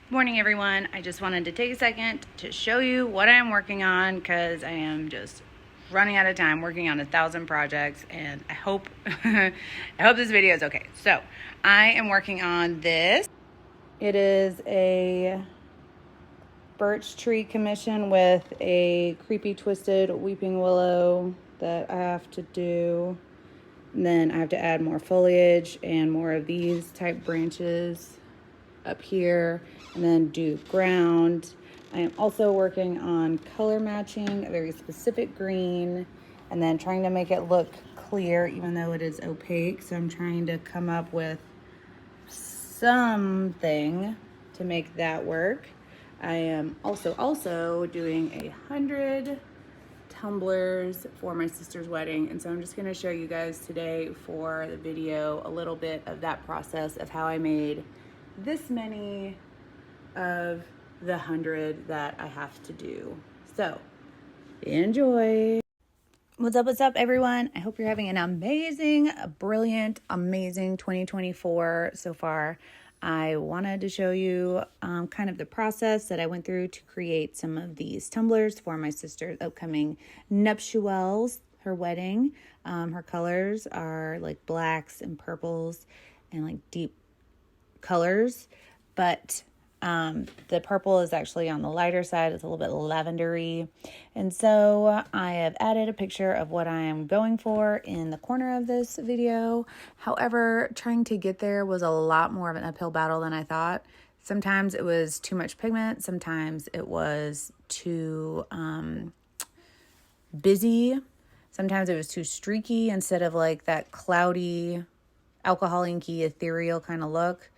Morning, everyone. I just wanted to take a second to show you what I'm working on because I am just running out of time working on 1,000 projects, and I hope I hope this video is okay. So I am working on this. It is a birch tree commission with a creepy twisted weeping willow that I have to do. And then I have to add more foliage and more of these type branches up here, and then do ground. I am also working on color matching a very specific green and then trying to make it look clear even though it is opaque. So I'm trying to come up with something to make that work. I am also doing 100 tumblers for my sister's wedding, and so I'm just going to show you guys today for the video a little bit of that process of how I made this many of the 100 that I have to do. So enjoy. What's up, everyone? I hope you're having an amazing, brilliant, amazing 2024 so far. I wanted to show you kind of the process that I went through to create some of these tumblers for my sister's upcoming nuptials, her wedding. Her colors are like blacks and purples and like deep colors, but the purple is actually on the lighter side. It's a little bit lavendery. And so I have added a picture of what I am going for in the corner of this video. However, trying to get there was a lot more of an uphill battle than I thought. Sometimes it was too much pigment. Sometimes it was too busy. Sometimes it was too streaky instead of like that cloudy, alcohol inky, ethereal kind of look.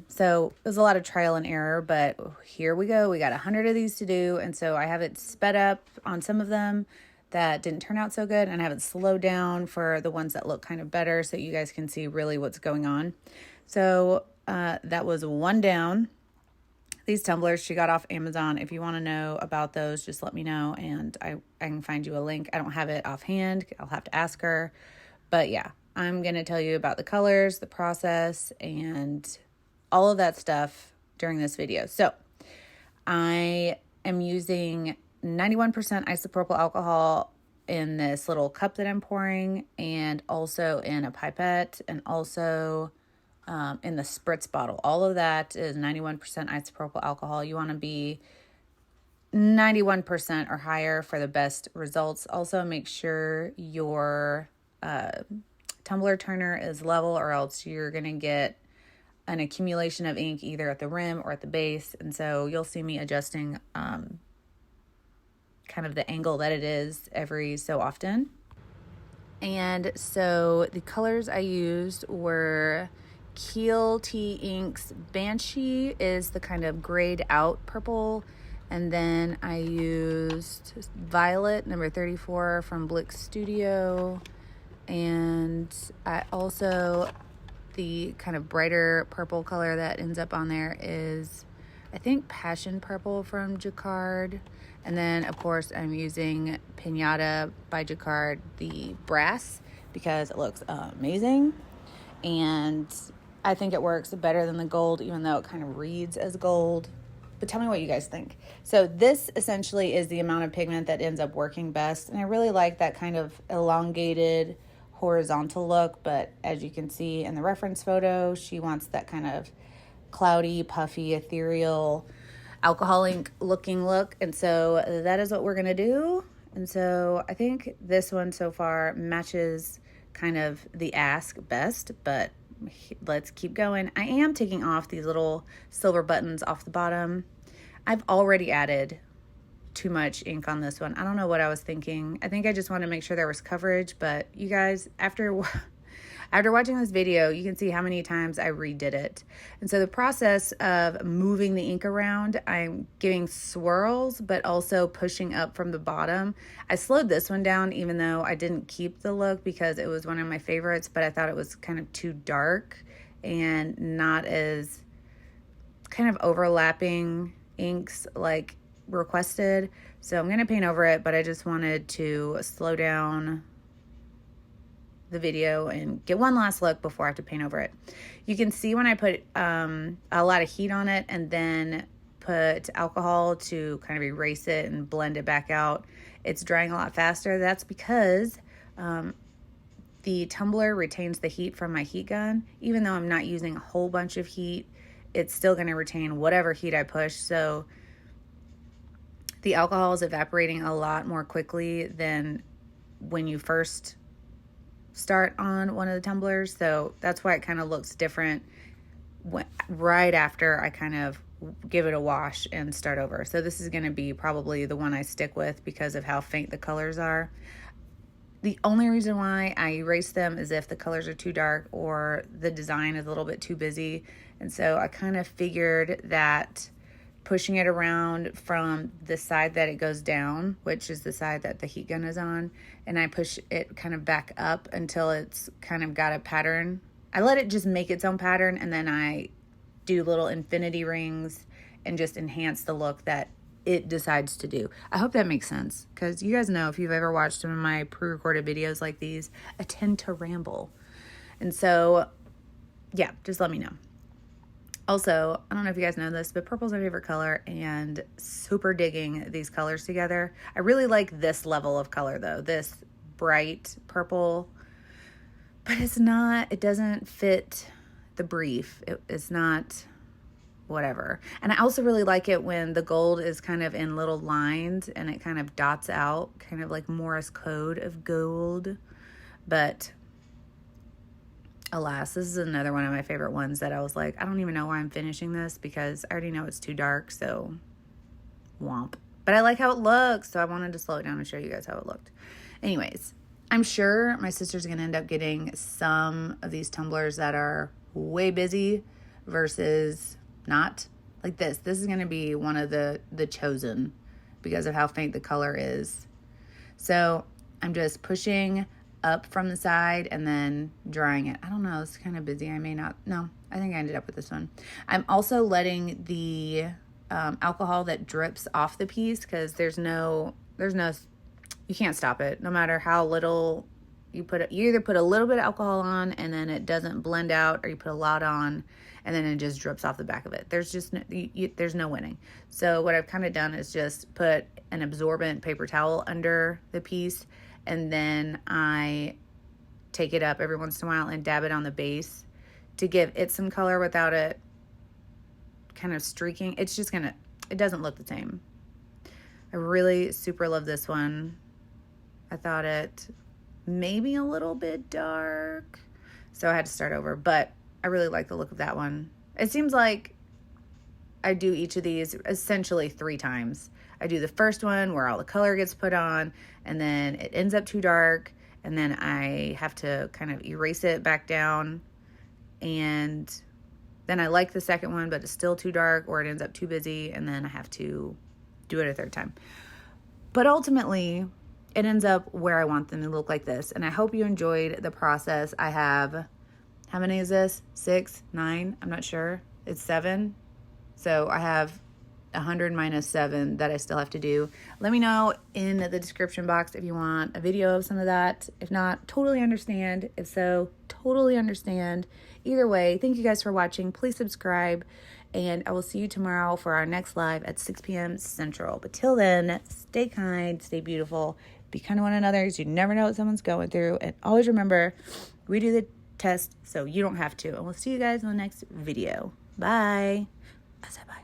So it was a lot of trial and error, but here we go. We got 100 of these to do. And so I have it sped up on some of them that didn't turn out so good, and I have it slowed down for the ones that look kind of better so you guys can see really what's going on. So, that was one down. These tumblers she got off Amazon. If you want to know about those, just let me know and I can find you a link. I don't have it offhand. I'll have to ask her. But yeah, I'm going to tell you about the colors, the process, and all of that stuff during this video. So I am using 91% isopropyl alcohol in this little cup that I'm pouring, and also in a pipette, and also in the spritz bottle. All of that is 91% isopropyl alcohol. You want to be 91% or higher for the best results. Also, make sure your tumbler turner is level, or else you're going to get an accumulation of ink either at the rim or at the base. And so you'll see me adjusting kind of the angle that it is every so often. And so the colors I used were Keel Tea Inks Banshee is the kind of grayed out purple. And then I used Violet number 34 from Blick Studio. And I also, the kind of brighter purple color that ends up on there is, I think, Passion Purple from Jacquard. And then, of course, I'm using Pinata by Jacquard, the brass, because it looks amazing. And I think it works better than the gold, even though it kind of reads as gold. But tell me what you guys think. So this essentially is the amount of pigment that ends up working best. And I really like that kind of elongated horizontal look, but as you can see in the reference photo, she wants that kind of cloudy, puffy, ethereal, alcohol ink looking look. And so that is what we're going to do. And so I think this one so far matches kind of the ask best, but let's keep going. I am taking off these little silver buttons off the bottom. I've already added too much ink on this one. I don't know what I was thinking. I think I just wanted to make sure there was coverage, but you guys, after watching this video, you can see how many times I redid it. And so the process of moving the ink around, I'm giving swirls, but also pushing up from the bottom. I slowed this one down, even though I didn't keep the look because it was one of my favorites, but I thought it was kind of too dark and not as kind of overlapping inks like requested. So I'm going to paint over it, but I just wanted to slow down the video and get one last look before I have to paint over it. You can see when I put a lot of heat on it and then put alcohol to kind of erase it and blend it back out, it's drying a lot faster. That's because the tumbler retains the heat from my heat gun. Even though I'm not using a whole bunch of heat, it's still going to retain whatever heat I push. So the alcohol is evaporating a lot more quickly than when you first start on one of the tumblers. So that's why it kind of looks different right after I kind of give it a wash and start over. So this is going to be probably the one I stick with because of how faint the colors are. The only reason why I erase them is if the colors are too dark or the design is a little bit too busy. And so I kind of figured that pushing it around from the side that it goes down, which is the side that the heat gun is on, and I push it kind of back up until it's kind of got a pattern. I let it just make its own pattern, and then I do little infinity rings and just enhance the look that it decides to do. I hope that makes sense, because you guys know, if you've ever watched some of my pre-recorded videos like these, I tend to ramble. And so, yeah, just let me know. Also, I don't know if you guys know this, but purple's my favorite color, and super digging these colors together. I really like this level of color though, this bright purple, but it doesn't fit the brief. It's not whatever. And I also really like it when the gold is kind of in little lines and it kind of dots out, kind of like Morse code of gold. But alas, this is another one of my favorite ones that I was like, I don't even know why I'm finishing this because I already know it's too dark, so womp. But I like how it looks, so I wanted to slow it down and show you guys how it looked. Anyways, I'm sure my sister's going to end up getting some of these tumblers that are way busy versus not. Like this. This is going to be one of the chosen because of how faint the color is. So I'm just pushing up from the side and then drying it. I don't know, it's kind of busy. I may not, no, I think I ended up with this one. I'm also letting the alcohol that drips off the piece, because there's no, you can't stop it. No matter how little you put it, you either put a little bit of alcohol on and then it doesn't blend out, or you put a lot on and then it just drips off the back of it. There's just no, there's no winning. So what I've kind of done is just put an absorbent paper towel under the piece, and then I take it up every once in a while and dab it on the base to give it some color without it kind of streaking. It's just it doesn't look the same. I really super love this one. I thought it maybe a little bit dark, so I had to start over, but I really like the look of that one. It seems like I do each of these essentially 3 times. I do the first one where all the color gets put on and then it ends up too dark, and then I have to kind of erase it back down, and then I like the second one but it's still too dark or it ends up too busy, and then I have to do it a 3rd time. But ultimately it ends up where I want them to look, like this. And I hope you enjoyed the process. I have, how many is this? 6, 9? I'm not sure. It's 7. So I have 100 minus 7 that I still have to do. Let me know in the description box if you want a video of some of that. If not, totally understand. If so, totally understand. Either way, thank you guys for watching. Please subscribe, and I will see you tomorrow for our next live at 6 p.m. Central. But till then, stay kind, stay beautiful, be kind to one another, because you never know what someone's going through. And always remember, we do the test so you don't have to. And we'll see you guys in the next video. Bye. I said bye.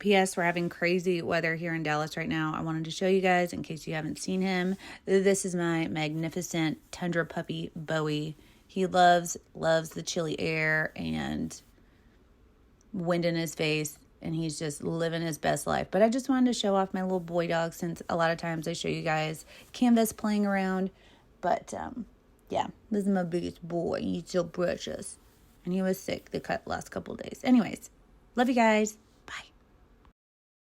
P.S. We're having crazy weather here in Dallas right now. I wanted to show you guys, in case you haven't seen him. This is my magnificent tundra puppy, Bowie. He loves the chilly air and wind in his face, and he's just living his best life. But I just wanted to show off my little boy dog, since a lot of times I show you guys Canvas playing around. But, yeah, this is my biggest boy. He's so precious. And he was sick the last couple of days. Anyways, love you guys.